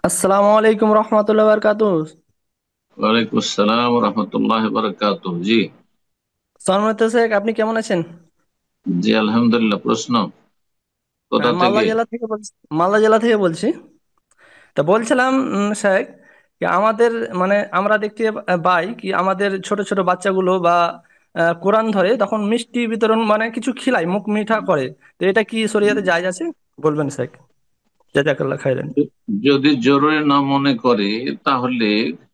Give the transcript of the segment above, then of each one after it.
আসসালামু আলাইকুম রহমতুল্লাহ বারকাতুহ। ওয়ালাইকুম আসসালাম রহমতুল্লাহ বারাকাতুহ। জি। সনমত শেখ, আপনি কেমন আছেন? জি, আলহামদুলিল্লাহ। প্রশ্ন কোথা মালদা থেকে? জেলা থেকে বলছি। মালদা জেলা থেকে বলছি। তা বলছিলাম শেখ, কি আমাদের মানে আমরা দেখতে পাই কি আমাদের ছোট ছোট বাচ্চাগুলো বা কোরআন ধরে তখন মিষ্টি বিতরণ মানে কিছু খিলাই মুখ মিঠা করে। তো এটা কি শরীয়তে জায়েজ আছে? বলবেন শেখ। জাযাকাল্লাহ খাইরান। যদি জরুরি না মনে করে তাহলে,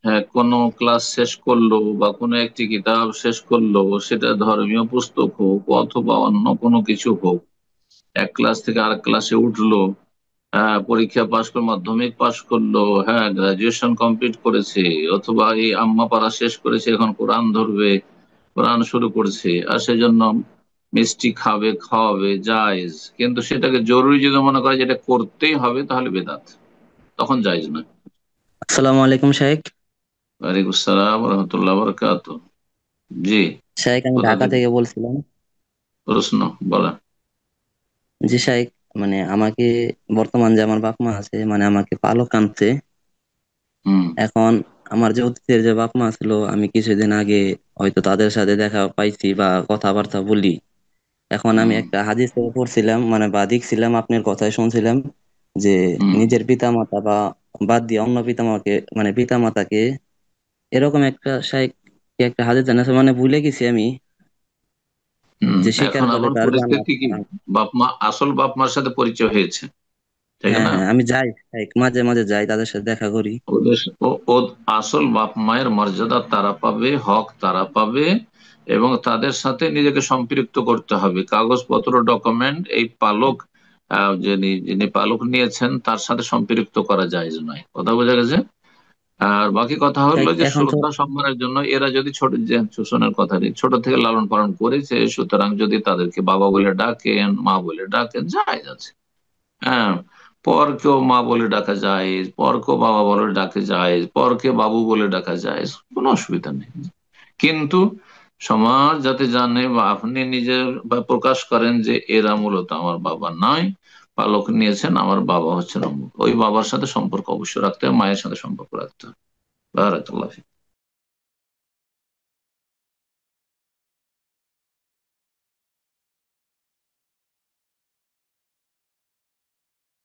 হ্যাঁ, কোনো ক্লাস শেষ করলো বা কোনো একটি কিতাব শেষ করলো, সেটা ধর্মীয় পুস্তক হোক অথবা অন্য কোনো কিছু হোক, এক ক্লাস থেকে আরেক ক্লাসে উঠলো, হ্যাঁ, পরীক্ষা পাশ করে মাধ্যমিক পাশ করলো, হ্যাঁ, গ্রাজুয়েশন কমপ্লিট করেছে, অথবা এই আম্মা পাড়া শেষ করেছে, এখন কোরআন ধরবে, কোরআন শুরু করছে, আর সেজন্য মিষ্টি খাবে, খাওয়াবে, জায়েজ। কিন্তু সেটাকে জরুরি যদি মনে করে যেটা করতেই হবে, তাহলে বেদাত, তখন জায়েজ না। আসসালামু আলাইকুম শাইখ। ওয়ালাইকুম আসসালাম রহমতুল্লাহ বরকাত। জি। শাইখ, আমি কোথা ঢাকা থেকে? থেকে বলছিলাম। প্রশ্ন বলা। জি শাইখ, আমাকে বর্তমান যে আমার বাপ মা আছে, আমাকে পালক আনছে। হুম। এখন আমার যে অতীতের যে বাপ মা ছিল, আমি কিছুদিন আগে হয়তো তাদের সাথে দেখা পাইছি বা কথাবার্তা বলি। এখন আমি হুম। একটা হাদিস থেকে পড়ছিলাম, বা দেখছিলাম, আপনার কথাই শুনছিলাম যে হুম। নিজের পিতা মাতা বা বাদ দিয়ে অন্য পিতামাকে, পিতা মাতাকে, এরকম একটা শাইখ কি একটা হাদিস জানাছে, ভুলে গেছি আমি, হুম। যে স্বীকার এখন করলে আপনার তার জান্নাত। পরিস্থিতি কি? বাপ মা, আসল বাপ মার সাথে পরিচয় হয়েছে, ঠিক হ্যাঁ না? হ্যাঁ, আমি যাই এক মাঝে মাঝে যাই, তাদের সাথে দেখা করি। ওদের আসল বাপ মায়ের মর্যাদা তারা পাবে, হক তারা পাবে, এবং তাদের সাথে নিজেকে সম্পৃক্ত করতে হবে। কাগজপত্র, ডকুমেন্ট, এই পালক, যিনি যিনি পালক নিয়েছেন তার সাথে সম্পৃক্ত করা যায় নয়। কথা বোঝা গেছে? আর বাকি কথা হলো যে এখন তো শ্রদ্ধা সম্মানের জন্য এরা যদি ছোট, যে শোষণের কথা নেই, ছোট থেকে লালন পালন করেছে, সুতরাং যদি তাদেরকে বাবা বলে ডাকেন, মা বলে ডাকেন, জায়েজ আছে। হ্যাঁ, পরকেও মা বলে ডাকা যায়, পরকেও বাবা বলে ডাকা যায়, পরকে বাবু বলে ডাকা যায়, কোনো অসুবিধা নেই। কিন্তু সমাজ যাতে জানে বা আপনি নিজে বা প্রকাশ করেন যে এরা মূলত আমার বাবা নয়, পালক নিয়েছেন, আমার বাবা হচ্ছেন অমুক, ওই বাবার সাথে সম্পর্ক অবশ্যই রাখতে হবে, মায়ের সাথে সম্পর্ক রাখতে হবে। বারাকাল্লাহ ফিক।